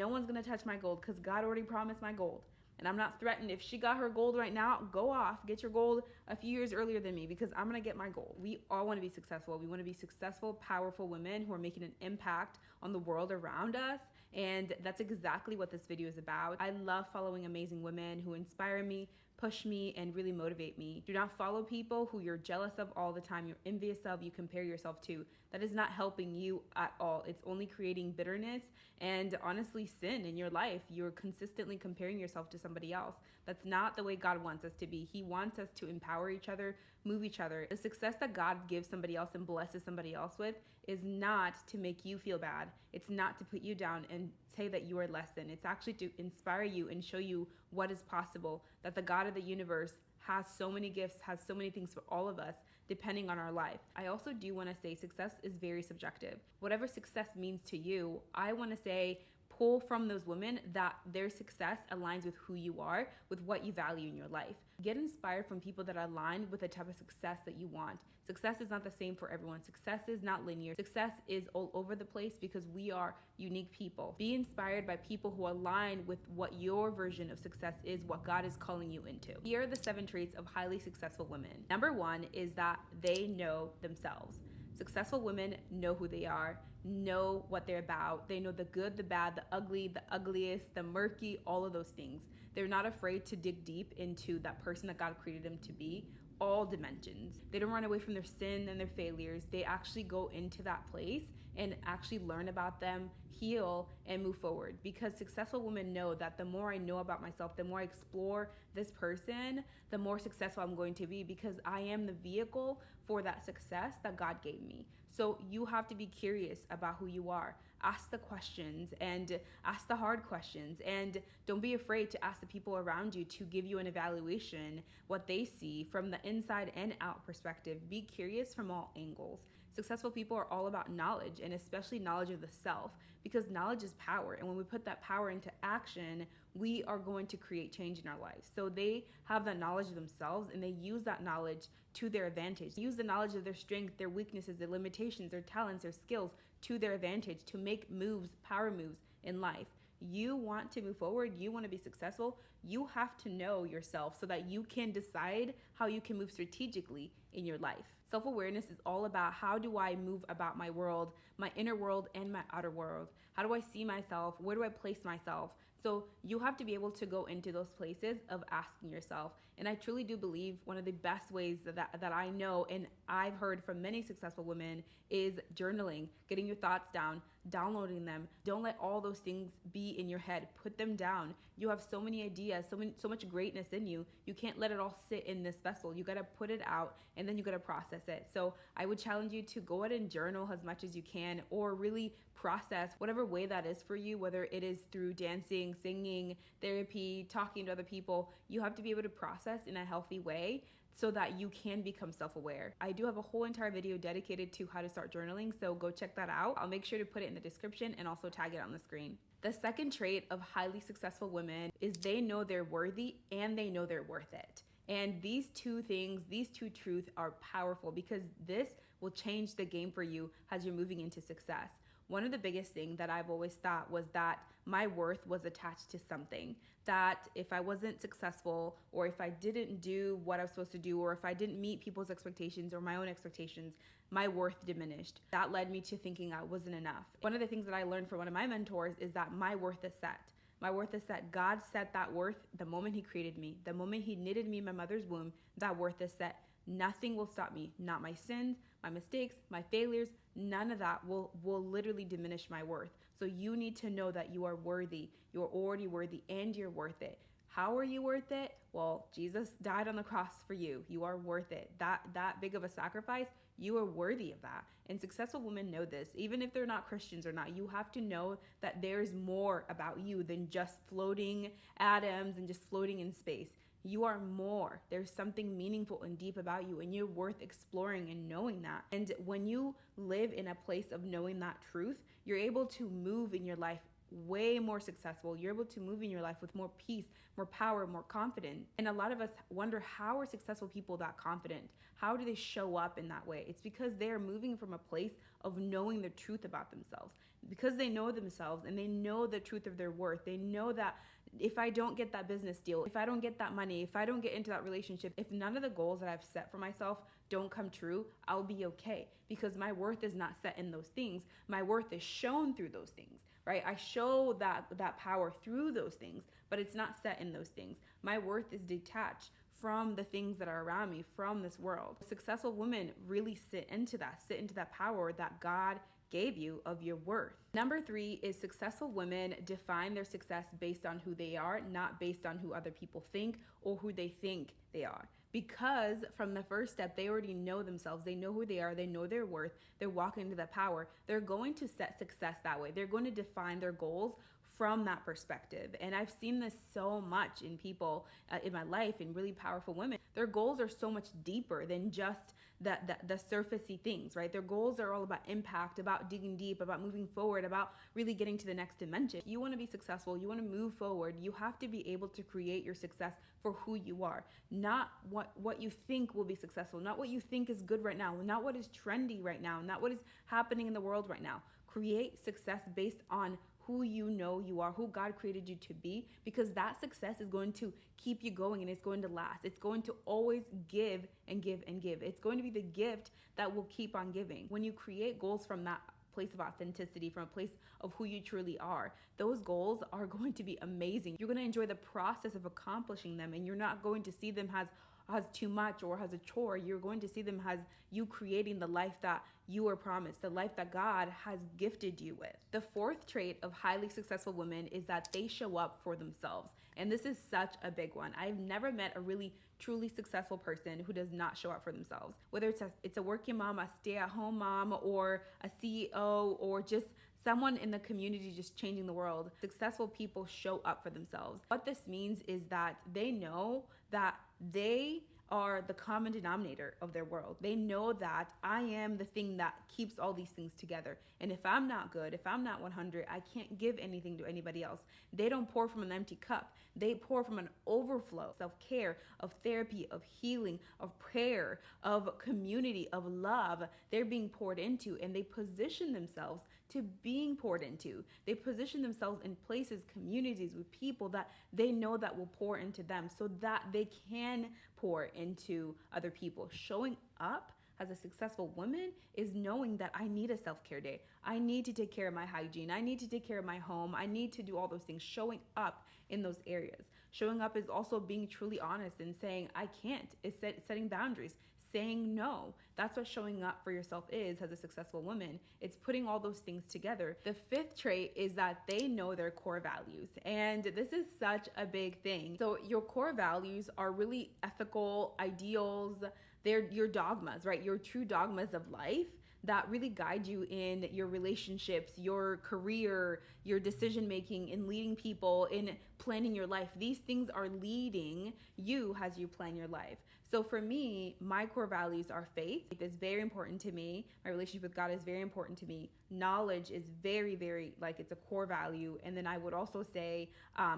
No one's gonna touch my gold because God already promised my gold. And I'm not threatened. If she got her gold right now, go off. Get your gold a few years earlier than me because I'm going to get my gold. We all want to be successful. We want to be successful, powerful women who are making an impact on the world around us. And that's exactly what this video is about. I love following amazing women who inspire me, push me, and really motivate me. Do not follow people who you're jealous of all the time, you're envious of, you compare yourself to. That is not helping you at all. It's only creating bitterness and honestly sin in your life. You're consistently comparing yourself to somebody else. That's not the way God wants us to be. He wants us to empower each other, move each other. The success that God gives somebody else and blesses somebody else with is not to make you feel bad. It's not to put you down and say that you are less than. It's actually to inspire you and show you what is possible, that the God of the universe has so many gifts, has so many things for all of us, depending on our life. I also do want to say success is very subjective. Whatever success means to you, I want to say pull from those women that their success aligns with who you are, with what you value in your life. Get inspired from people that align with the type of success that you want. Success is not the same for everyone. Success is not linear. Success is all over the place because we are unique people. Be inspired by people who align with what your version of success is, what God is calling you into. Here are the 7 traits of highly successful women. Number 1 is that they know themselves. Successful women know who they are, know what they're about. They know the good, the bad, the ugly, the ugliest, the murky, all of those things. They're not afraid to dig deep into that person that God created them to be, all dimensions. They don't run away from their sin and their failures. They actually go into that place and actually learn about them, heal, and move forward. Because successful women know that the more I know about myself, the more I explore this person, the more successful I'm going to be because I am the vehicle for that success that God gave me. So you have to be curious about who you are. Ask the questions and ask the hard questions, and don't be afraid to ask the people around you to give you an evaluation, what they see from the inside and out perspective. Be curious from all angles. Successful people are all about knowledge, and especially knowledge of the self, because knowledge is power. And when we put that power into action, we are going to create change in our lives. So they have that knowledge of themselves, and they use that knowledge to their advantage. They use the knowledge of their strength, their weaknesses, their limitations, their talents, their skills to their advantage to make moves, power moves in life. You want to move forward, you want to be successful, you have to know yourself so that you can decide how you can move strategically in your life. Self-awareness is all about how do I move about my world, my inner world and my outer world. How do I see myself? Where do I place myself? So you have to be able to go into those places of asking yourself. And I truly do believe one of the best ways that I know and I've heard from many successful women is journaling, getting your thoughts down, downloading them. Don't let all those things be in your head. Put them down. You have so many ideas, so much greatness in you. You can't let it all sit in this vessel. You got to put it out and then you got to process it. So I would challenge you to go ahead and journal as much as you can, or really process whatever way that is for you, whether it is through dancing, singing, therapy, talking to other people. You have to be able to process in a healthy way so that you can become self-aware. I do have a whole entire video dedicated to how to start journaling, so go check that out. I'll make sure to put it in the description and also tag it on the screen. The second trait of highly successful women is they know they're worthy and they know they're worth it. And these two things, these two truths are powerful because this will change the game for you as you're moving into success. One of the biggest things that I've always thought was that my worth was attached to something. That if I wasn't successful, or if I didn't do what I was supposed to do, or if I didn't meet people's expectations or my own expectations, my worth diminished. That led me to thinking I wasn't enough. One of the things that I learned from one of my mentors is that my worth is set. My worth is set. God set that worth the moment He created me. The moment He knitted me in my mother's womb, that worth is set. Nothing will stop me. Not my sins, my mistakes, my failures. None of that will literally diminish my worth. So you need to know that you are worthy. You're already worthy and you're worth it. How are you worth it? Well, Jesus died on the cross for you. You are worth it. That big of a sacrifice, you are worthy of that. And successful women know this. Even if they're not Christians or not, you have to know that there's more about you than just floating atoms and just floating in space. You are more. There's something meaningful and deep about you, and you're worth exploring and knowing that. And when you live in a place of knowing that truth, you're able to move in your life way more successful. You're able to move in your life with more peace, more power, more confidence. And a lot of us wonder, how are successful people that confident? How do they show up in that way? It's because they're moving from a place of knowing the truth about themselves. because they know themselves and they know the truth of their worth. They know that if I don't get that business deal, if I don't get that money, if I don't get into that relationship, if none of the goals that I've set for myself don't come true, I'll be okay, because my worth is not set in those things. My worth is shown through those things, right? I show that power through those things, but it's not set in those things. My worth is detached from the things that are around me, from this world. Successful women really sit into that power that God gave you of your worth. Number 3 is successful women define their success based on who they are, not based on who other people think or who they think they are. Because from the first step, they already know themselves. They know who they are. They know their worth. They're walking into that power. They're going to set success that way. They're going to define their goals from that perspective. And I've seen this so much in people in my life, in really powerful women. Their goals are so much deeper than just the surfacey things, right? Their goals are all about impact, about digging deep, about moving forward, about really getting to the next dimension. If you want to be successful, you want to move forward, you have to be able to create your success for who you are, not what you think will be successful, not what you think is good right now, not what is trendy right now, not what is happening in the world right now. Create success based on who you know you are, who God created you to be, because that success is going to keep you going and it's going to last. It's going to always give and give and give. It's going to be the gift that will keep on giving. When you create goals from that place of authenticity, from a place of who you truly are, those goals are going to be amazing. You're going to enjoy the process of accomplishing them, and you're not going to see them as too much or as a chore. You're going to see them as you creating the life that you were promised, the life that God has gifted you with. The 4th trait of highly successful women is that they show up for themselves. And this is such a big one. I've never met a really truly successful person who does not show up for themselves. Whether it's a working mom, a stay-at-home mom, or a CEO, or just someone in the community just changing the world. Successful people show up for themselves. What this means is that they know that they are the common denominator of their world. They know that I am the thing that keeps all these things together. And if I'm not good, if I'm not 100, I can't give anything to anybody else. They don't pour from an empty cup. They pour from an overflow. Self-care, of therapy, of healing, of prayer, of community, of love. They're being poured into, and they position themselves to being poured into. They position themselves in places, communities, with people that they know that will pour into them, so that they can pour into other people. Showing up as a successful woman is knowing that I need a self-care day. I need to take care of my hygiene. I need to take care of my home. I need to do all those things. Showing up in those areas. Showing up is also being truly honest and saying, I can't. It's setting boundaries. Saying no. That's what showing up for yourself is as a successful woman. It's putting all those things together. The 5th trait is that they know their core values. And this is such a big thing. So your core values are really ethical ideals. They're your dogmas, right? Your true dogmas of life that really guide you in your relationships, your career, your decision making, in leading people, in planning your life. These things are leading you as you plan your life. So for me, my core values are faith. Faith is very important to me. My relationship with God is very important to me. Knowledge is very, very, it's a core value. And then I would also say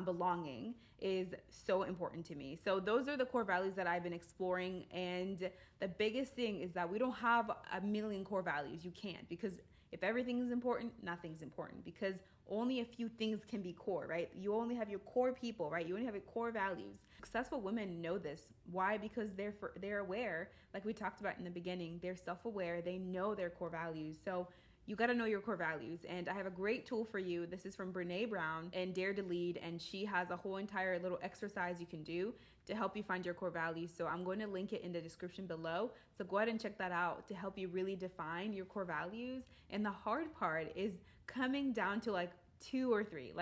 belonging is so important to me. So those are the core values that I've been exploring. And the biggest thing is that we don't have a million core values. You can't, because if everything is important, nothing's important, because only a few things can be core, right? You only have your core people, right? You only have your core values. Successful women know this. Why? Because they're aware, like we talked about in the beginning. They're self-aware. They know their core values. So you got to know your core values. And I have a great tool for you. This is from Brené Brown and Dare to Lead. And she has a whole entire little exercise you can do to help you find your core values. So I'm going to link it in the description below. So go ahead and check that out to help you really define your core values. And the hard part is coming down to 2 or 3.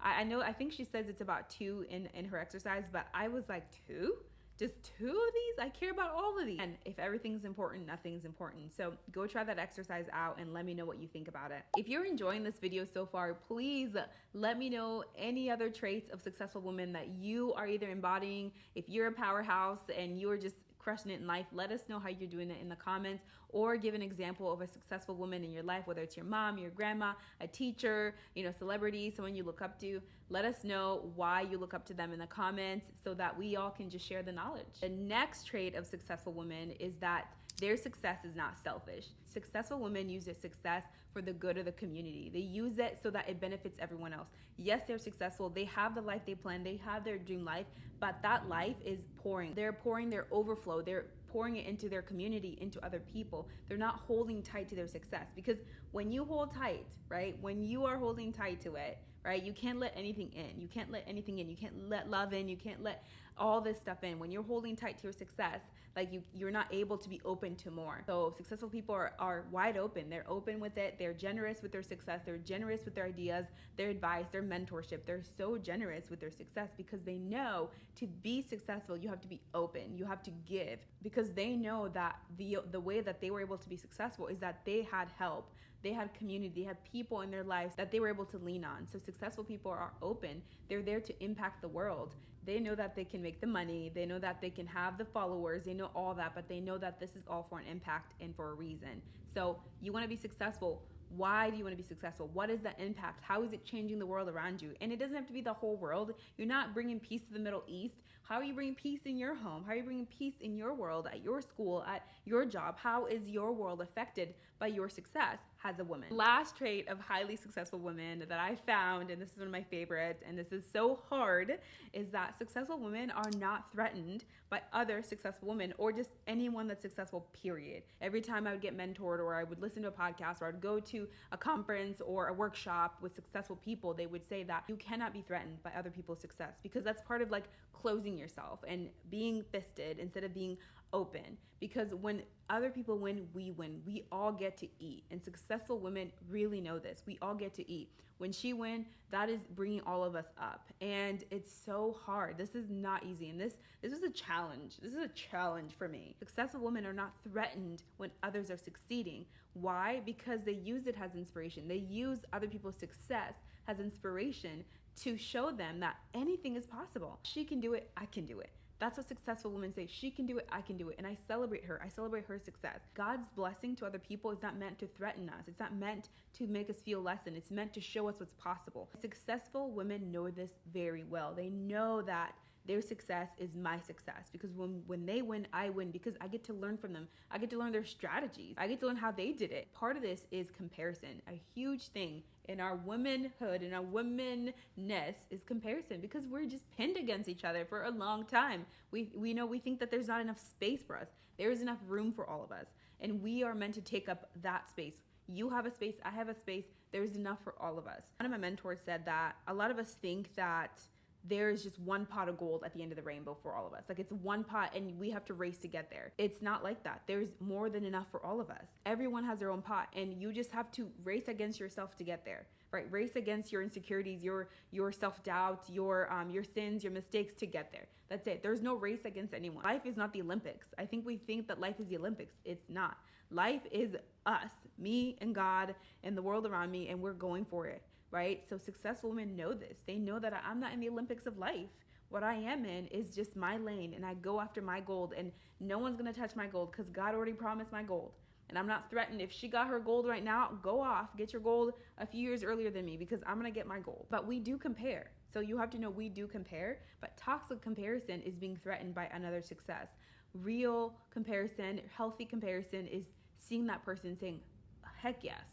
I think she says it's about 2 in her exercise, but I was like, 2? Just 2 of these? I care about all of these. And if everything's important, nothing's important. So go try that exercise out and let me know what you think about it. If you're enjoying this video so far, please let me know any other traits of successful women that you are either embodying. If you're a powerhouse and you're just crushing it in life. Let us know how you're doing it in the comments, or give an example of a successful woman in your life, whether it's your mom, your grandma, a teacher, celebrity, someone you look up to. Let us know why you look up to them in the comments so that we all can just share the knowledge. The next trait of successful women is that their success is not selfish. Successful women use their success for the good of the community. They use it so that it benefits everyone else. Yes, they're successful. They have the life they plan. They have their dream life, but that life is pouring. They're pouring their overflow. They're pouring it into their community, into other people. They're not holding tight to their success, because when you hold tight, right? When you are holding tight to it, right? You can't let anything in. You can't let anything in. You can't let love in. You can't let all this stuff in. When you're holding tight to your success, like you're not able to be open to more. So successful people are wide open. They're open with it. They're generous with their success. They're generous with their ideas, their advice, their mentorship. They're so generous with their success because they know to be successful, you have to be open. You have to give, because they know that the way that they were able to be successful is that they had help. They had community, they had people in their lives that they were able to lean on. So successful people are open. They're there to impact the world. They know that they can make the money. They know that they can have the followers. They know all that, but they know that this is all for an impact and for a reason. So you want to be successful. Why do you want to be successful? What is the impact? How is it changing the world around you? And it doesn't have to be the whole world. You're not bringing peace to the Middle East. How are you bringing peace in your home? How are you bringing peace in your world, at your school, at your job? How is your world affected by your success as a woman? Last trait of highly successful women that I found, and this is one of my favorites, and this is so hard, is that successful women are not threatened by other successful women or just anyone that's successful, period. Every time I would get mentored, or I would listen to a podcast, or I'd go to a conference or a workshop with successful people, they would say that you cannot be threatened by other people's success, because that's part of like closing yourself and being fisted instead of being open. Because when other people win, we win. We all get to eat. And successful women really know this. We all get to eat. When she wins, that is bringing all of us up. And it's so hard. This is not easy. And this is a challenge. This is a challenge for me. Successful women are not threatened when others are succeeding. Why? Because they use it as inspiration. They use other people's success as inspiration to show them that anything is possible. She can do it, I can do it. That's what successful women say. She can do it, I can do it. And I celebrate her. I celebrate her success. God's blessing to other people is not meant to threaten us. It's not meant to make us feel less than. It's meant to show us what's possible. Successful women know this very well. They know that their success is my success, because when they win, I win, because I get to learn from them. I get to learn their strategies. I get to learn how they did it. Part of this is comparison. A huge thing in our womanhood and our womanness is comparison, because we're just pinned against each other for a long time. We think that there's not enough space for us. There is enough room for all of us, and we are meant to take up that space. You have a space, I have a space. There's enough for all of us. One of my mentors said that a lot of us think that there is just one pot of gold at the end of the rainbow for all of us. Like, it's one pot and we have to race to get there. It's not like that. There's more than enough for all of us. Everyone has their own pot, and you just have to race against yourself to get there, right? Race against your insecurities, your self-doubt, your sins, your mistakes to get there. That's it. There's no race against anyone. Life is not the Olympics. I think we think that life is the Olympics. It's not. Life is us, me and God and the world around me, and we're going for it. Right? So successful women know this. They know that I'm not in the Olympics of life. What I am in is just my lane, and I go after my gold, and no one's going to touch my gold, because God already promised my gold. And I'm not threatened. If she got her gold right now, go off, get your gold a few years earlier than me, because I'm going to get my gold. But we do compare. So you have to know we do compare, but toxic comparison is being threatened by another success. Real comparison, healthy comparison is seeing that person saying, heck yes.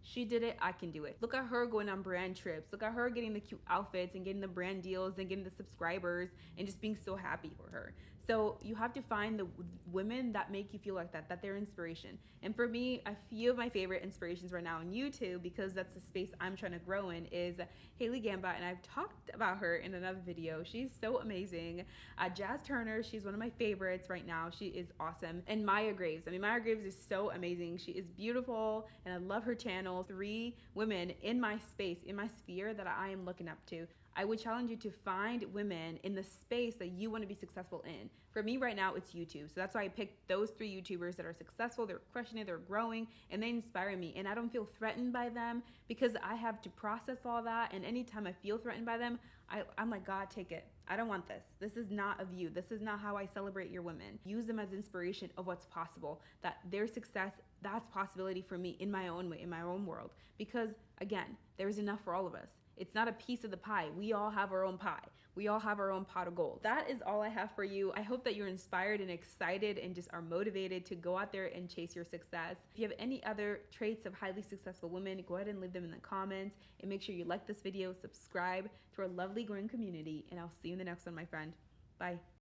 She did it, I can do it. Look at her going on brand trips. Look at her getting the cute outfits and getting the brand deals and getting the subscribers and just being so happy for her. So you have to find the women that make you feel like that they're inspiration. And for me, a few of my favorite inspirations right now on YouTube, because that's the space I'm trying to grow in, is Haley Gamba. And I've talked about her in another video. She's so amazing. Jazz Turner, she's one of my favorites right now. She is awesome. And Maya Graves. I mean, Maya Graves is so amazing. She is beautiful, and I love her channel. 3 women in my space, in my sphere, that I am looking up to. I would challenge you to find women in the space that you want to be successful in. For me right now, it's YouTube. So that's why I picked those 3 YouTubers that are successful, they're crushing it, they're growing, and they inspire me. And I don't feel threatened by them because I have to process all that. And anytime I feel threatened by them, I'm like, God, take it. I don't want this. This is not of you. This is not how I celebrate your women. Use them as inspiration of what's possible, that their success, that's possibility for me in my own way, in my own world. Because again, there's enough for all of us. It's not a piece of the pie. We all have our own pie. We all have our own pot of gold. That is all I have for you. I hope that you're inspired and excited and just are motivated to go out there and chase your success. If you have any other traits of highly successful women, go ahead and leave them in the comments, and make sure you like this video, subscribe to our lovely growing community, and I'll see you in the next one, my friend. Bye.